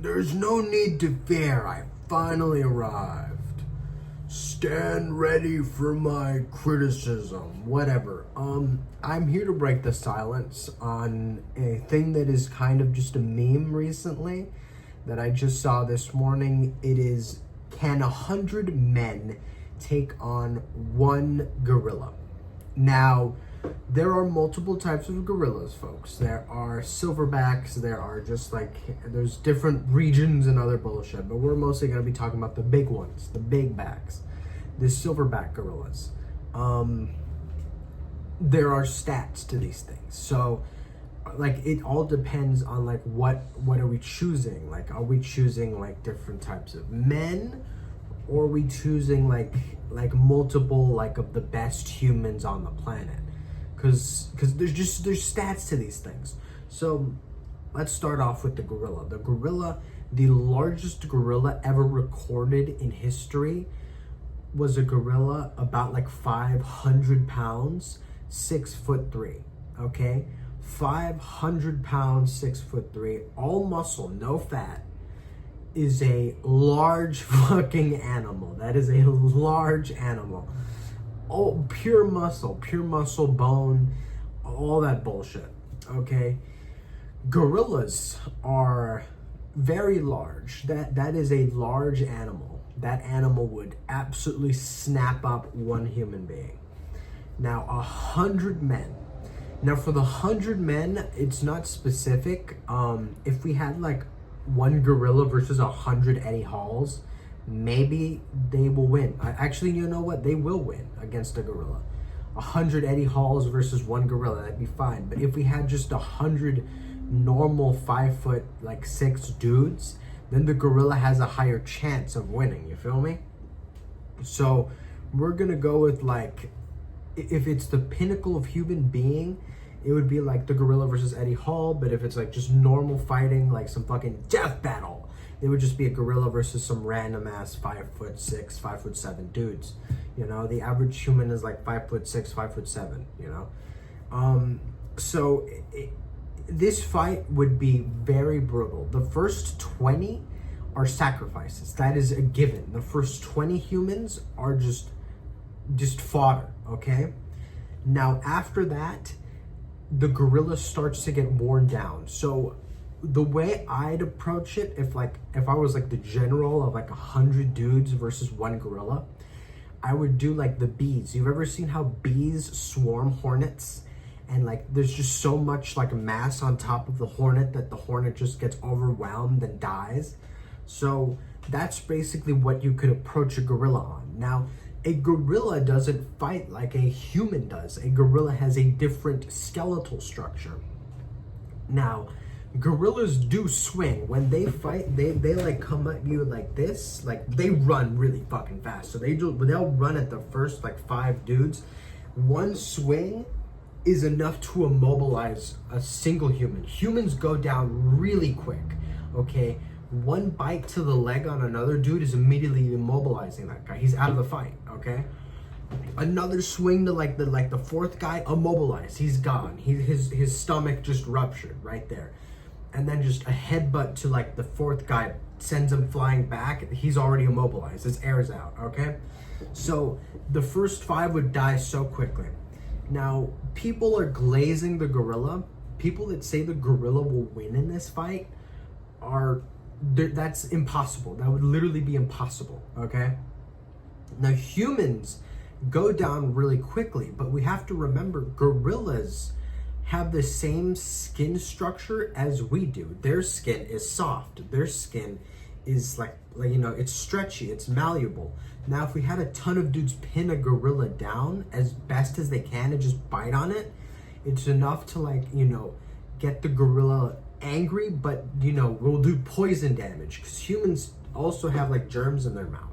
There's no need to fear, I finally arrived. Stand ready for my criticism, whatever. I'm here to break the silence on a thing that is kind of just a meme recently that I just saw this morning. It is, can 100 men take on one gorilla? Now, there are multiple types of gorillas, folks. There are silverbacks, there's different regions and other bullshit, but we're mostly going to be talking about the big ones, the big backs, the silverback gorillas. There are stats to these things. So, it all depends on, what are we choosing? Are we choosing, different types of men? Or are we choosing, multiple, of the best humans on the planet? Because there's stats to these things. So let's start off with the gorilla. The largest gorilla ever recorded in history was a gorilla about 500 pounds, 6'3", okay? 500 pounds, 6'3", all muscle, no fat, is a large fucking animal. That is a large animal. Oh, pure muscle, bone, all that bullshit, okay? Gorillas are very large. That is a large animal. That animal would absolutely snap up one human being. Now, 100 men. Now, for the 100 men, it's not specific. If we had, one gorilla versus 100 Eddie Halls, maybe they will win. Actually, you know what? They will win against a gorilla. 100 Eddie Halls versus one gorilla, that'd be fine. But if we had just 100 normal 5'6" dudes, then the gorilla has a higher chance of winning. You feel me? So we're gonna go with if it's the pinnacle of human being, it would be the gorilla versus Eddie Hall. But if it's just normal fighting, some fucking death battle, it would just be a gorilla versus some random ass 5'6", 5'7" dudes. You know, the average human is 5'6", 5'7", you know? So this fight would be very brutal. The first 20 are sacrifices. That is a given. The first 20 humans are just fodder, okay? Now, after that, the gorilla starts to get worn down. So the way I'd approach it, if I was the general of 100 dudes versus one gorilla, I would do the bees. You've ever seen how bees swarm hornets? And there's just so much mass on top of the hornet that the hornet just gets overwhelmed and dies. So that's basically what you could approach a gorilla on. Now, a gorilla doesn't fight like a human does. A gorilla has a different skeletal structure. Now, gorillas do swing. When they fight, they come at you like this. They run really fucking fast. So they'll run at the first 5 dudes. One swing is enough to immobilize a single human. Humans go down really quick, okay? One bite to the leg on another dude is immediately immobilizing that guy. He's out of the fight, okay? Another swing to the fourth guy, immobilized. He's gone. His stomach just ruptured right there. And then just a headbutt to the fourth guy sends him flying back. He's already immobilized. His air's out, okay? So the first 5 would die so quickly. Now, people are glazing the gorilla. People that say the gorilla will win in this fight that's impossible. That would literally be impossible, okay? Now, humans go down really quickly, but we have to remember gorillas have the same skin structure as we do. Their skin is soft. Their skin is it's stretchy, it's malleable. Now, if we had a ton of dudes pin a gorilla down as best as they can and just bite on it, it's enough to get the gorilla angry, but we'll do poison damage because humans also have germs in their mouth,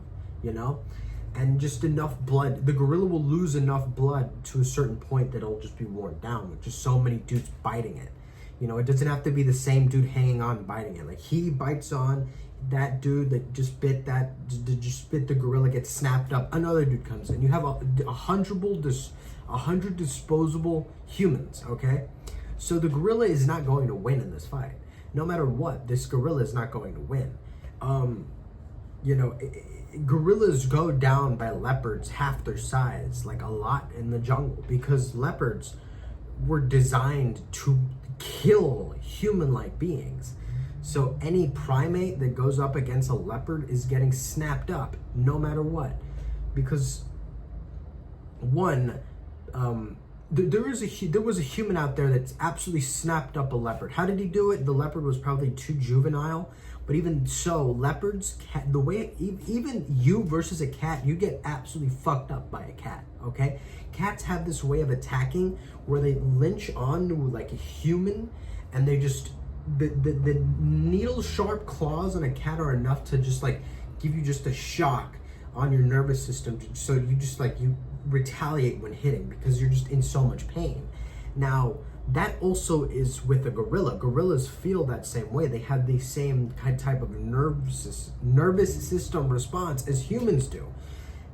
and just enough blood. The gorilla will lose enough blood to a certain point that it'll just be worn down with just so many dudes biting it. It doesn't have to be the same dude hanging on and biting it. He bites on that dude that just bit the gorilla, gets snapped up. Another dude comes in. You have 100 disposable humans, okay? So the gorilla is not going to win in this fight. no matter what, this gorilla is not going to win. You know, gorillas go down by leopards half their size, like a lot in the jungle, because leopards were designed to kill human-like beings. So any primate that goes up against a leopard is getting snapped up no matter what. Because one, there was a human out there that's absolutely snapped up a leopard. How did he do it? The leopard was probably too juvenile. But even so, leopards, the way, even you versus a cat, you get absolutely fucked up by a cat, okay? Cats have this way of attacking where they lynch onto like a human, and they just, the needle sharp claws on a cat are enough to just like give you just a shock on your nervous system. So you just like, you retaliate when hitting because you're just in so much pain. Now, that also is with a gorilla. Gorillas feel that same way. They have the same type of nervous system response as humans do.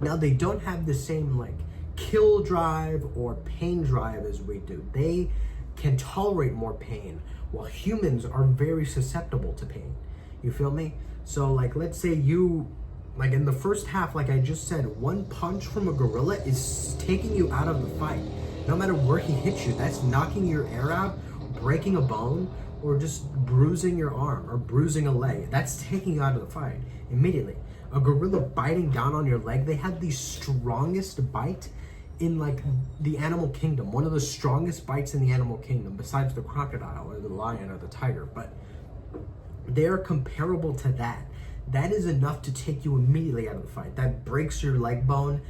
Now, they don't have the same like kill drive or pain drive as we do. They can tolerate more pain, while humans are very susceptible to pain. You feel me? So like, let's say you, like in the first half, like I just said, one punch from a gorilla is taking you out of the fight. No matter where he hits you, that's knocking your air out, breaking a bone, or just bruising your arm or bruising a leg. That's taking you out of the fight immediately. A gorilla biting down on your leg, they have the strongest bite in like the animal kingdom. One of the strongest bites in the animal kingdom, besides the crocodile or the lion or the tiger. But they are comparable to that. That is enough to take you immediately out of the fight. That breaks your leg bone,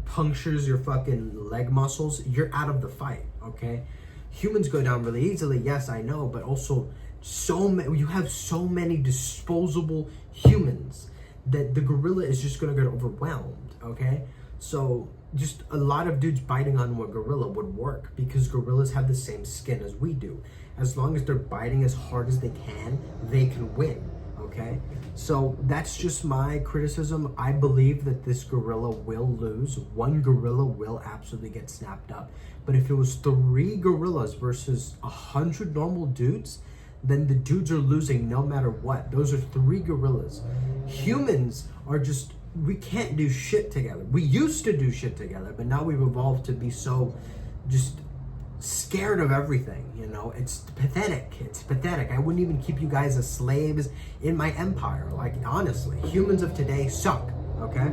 punctures your fucking leg muscles, you're out of the fight, okay? Humans go down really easily, yes, I know, but also you have so many disposable humans that the gorilla is just gonna get overwhelmed, okay? So just a lot of dudes biting onto a gorilla would work because gorillas have the same skin as we do. As long as they're biting as hard as they can win. Okay, so that's just my criticism. I believe that this gorilla will lose. One gorilla will absolutely get snapped up. But if it was 3 gorillas versus 100 normal dudes, then the dudes are losing no matter what. Those are 3 gorillas. Humans are just, we can't do shit together. We used to do shit together, but now we've evolved to be so just scared of everything, you know. It's pathetic. I wouldn't even keep you guys as slaves in my empire. Like, honestly, humans of today suck, okay?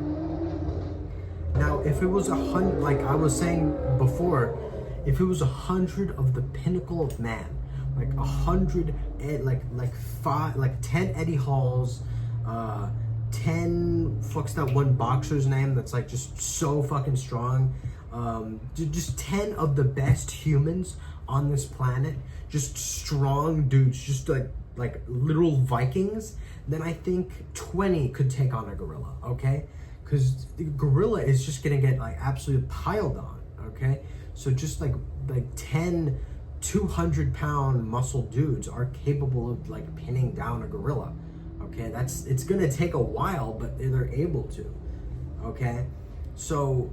Now, if it was 100, like I was saying before, if it was 100 of the pinnacle of man, like 100, like 10 Eddie Halls, 10, fuck's that one boxer's name that's like just so fucking strong, just 10 of the best humans on this planet, just strong dudes, just like literal Vikings, then I think 20 could take on a gorilla, okay? Because the gorilla is just gonna get like absolutely piled on, okay? So just like 10 200-pound muscle dudes are capable of like pinning down a gorilla, okay? It's gonna take a while, but they're able to, okay? So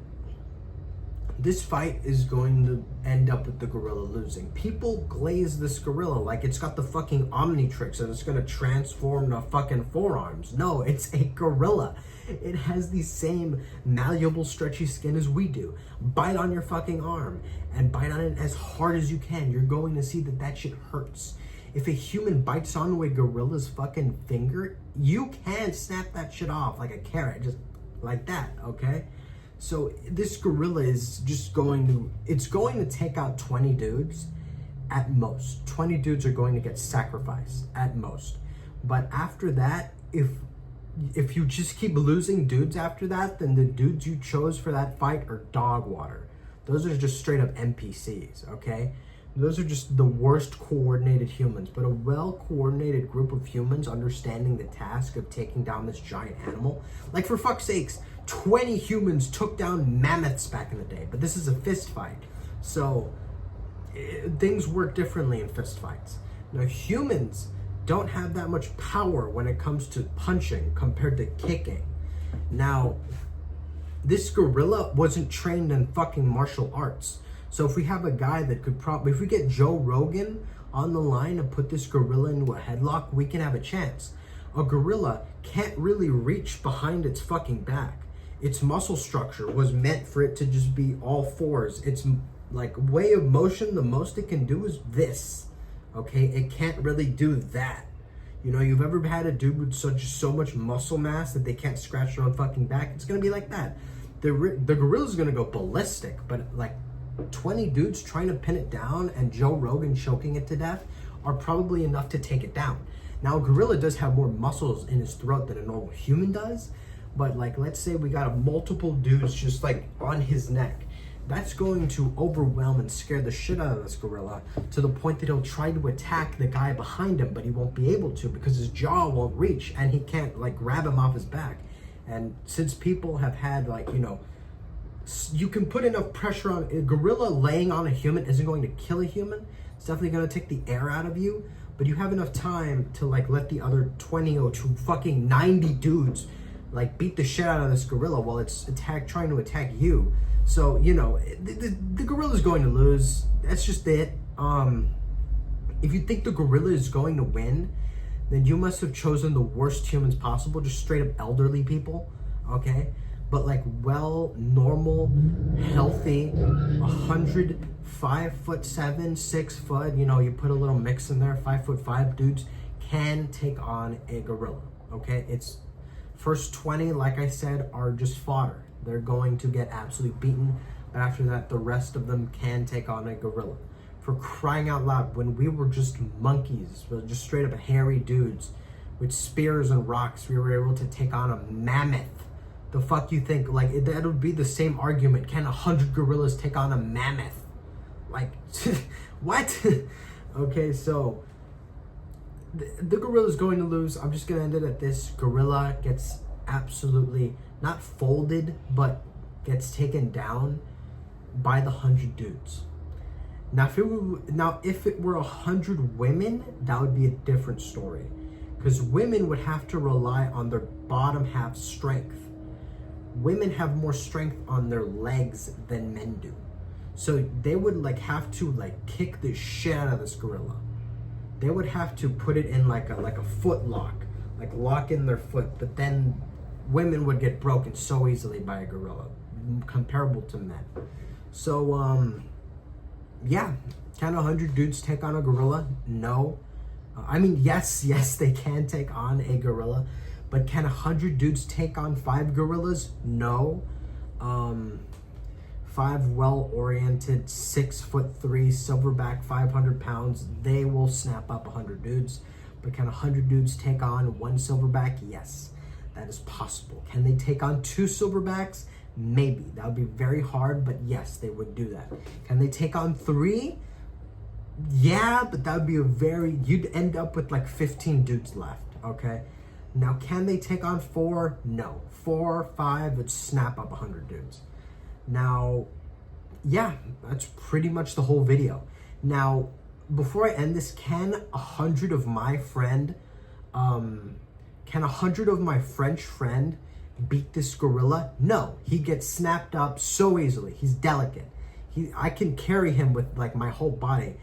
this fight is going to end up with the gorilla losing. People glaze this gorilla like it's got the fucking Omnitrix and it's gonna transform the fucking forearms. No, it's a gorilla. It has the same malleable, stretchy skin as we do. Bite on your fucking arm and bite on it as hard as you can. You're going to see that shit hurts. If a human bites onto a gorilla's fucking finger, you can snap that shit off like a carrot, just like that, okay? So this gorilla is just it's going to take out 20 dudes at most. 20 dudes are going to get sacrificed at most. But after that, if you just keep losing dudes after that, then the dudes you chose for that fight are dog water. Those are just straight up NPCs, okay? Those are just the worst coordinated humans. But a well-coordinated group of humans understanding the task of taking down this giant animal. Like, for fuck's sakes, 20 humans took down mammoths back in the day, but this is a fist fight. So things work differently in fist fights. Now, humans don't have that much power when it comes to punching compared to kicking. Now, this gorilla wasn't trained in fucking martial arts. So if we have a guy that could if we get Joe Rogan on the line and put this gorilla into a headlock, we can have a chance. A gorilla can't really reach behind its fucking back. Its muscle structure was meant for it to just be all fours. Its like way of motion, the most it can do is this. Okay, it can't really do that. You know, you've ever had a dude with so much muscle mass that they can't scratch their own fucking back? It's gonna be like that. The gorilla's gonna go ballistic, but like 20 dudes trying to pin it down and Joe Rogan choking it to death are probably enough to take it down. Now, a gorilla does have more muscles in his throat than a normal human does, but like, let's say we got multiple dudes just like on his neck. That's going to overwhelm and scare the shit out of this gorilla to the point that he'll try to attack the guy behind him, but he won't be able to because his jaw won't reach and he can't like grab him off his back. And since people have had like, you know, you can put enough pressure on a gorilla. Laying on a human isn't going to kill a human. It's definitely going to take the air out of you, but you have enough time to like let the other 20 or to fucking 90 dudes like beat the shit out of this gorilla while it's trying to attack you. So, you know, the gorilla's going to lose. That's just it. If you think the gorilla is going to win, then you must have chosen the worst humans possible, just straight up elderly people, okay? But like normal, healthy, 5'7", 6 foot, you know, you put a little mix in there, 5'5" dudes can take on a gorilla, okay? It's first 20, like I said, are just fodder. They're going to get absolutely beaten, but after that, the rest of them can take on a gorilla. For crying out loud, when we were just monkeys, just straight up hairy dudes with spears and rocks, we were able to take on a mammoth. The fuck you think? Like, that would be the same argument. Can 100 gorillas take on a mammoth? Like, what? Okay, so the gorilla's going to lose. I'm just going to end it at this. Gorilla gets absolutely not folded, but gets taken down by the 100 dudes. Now, if it were 100 women, that would be a different story, because women would have to rely on their bottom half strength. Women have more strength on their legs than men do, so they would like have to like kick the shit out of this gorilla. They would have to put it in like a foot lock, like lock in their foot, but then women would get broken so easily by a gorilla, comparable to men. So yeah, can 100 dudes take on a gorilla? No. I mean, yes, they can take on a gorilla, but can 100 dudes take on 5 gorillas? No. 5 well-oriented, 6'3" silverback, 500 pounds, they will snap up 100 dudes. But can 100 dudes take on 1 silverback? Yes, that is possible. Can they take on 2 silverbacks? Maybe. That would be very hard, but yes, they would do that. Can they take on 3? Yeah, but that would be you'd end up with like 15 dudes left, okay? Now, can they take on 4? No. 4 or 5 would snap up 100 dudes. Now, yeah, that's pretty much the whole video. Now, before I end this, can 100 of my French friend beat this gorilla? No, he gets snapped up so easily. He's delicate. I can carry him with like my whole body.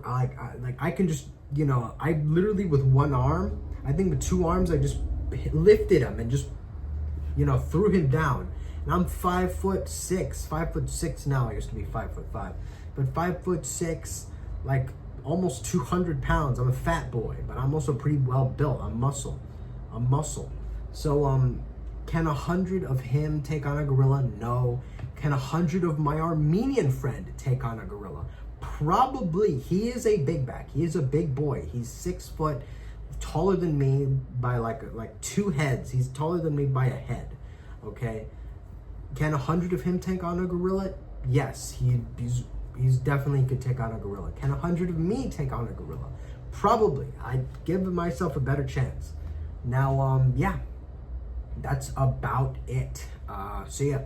I can just, you know, I literally with one arm, I think with 2 arms, I just lifted him and just, you know, threw him down. And I'm 5'6" now. I used to be 5'5", but 5'6", like almost 200 pounds. I'm a fat boy, but I'm also pretty well built. I'm muscle. So can 100 of him take on a gorilla? No. Can 100 of my Armenian friend take on a gorilla? Probably. He is a big back. He is a big boy. He's 6 foot, taller than me by like 2 heads. He's taller than me by a head. Okay. Can 100 of him take on a gorilla? Yes, he's definitely could take on a gorilla. Can 100 of me take on a gorilla? Probably. I give myself a better chance. Now, yeah, that's about it. See ya.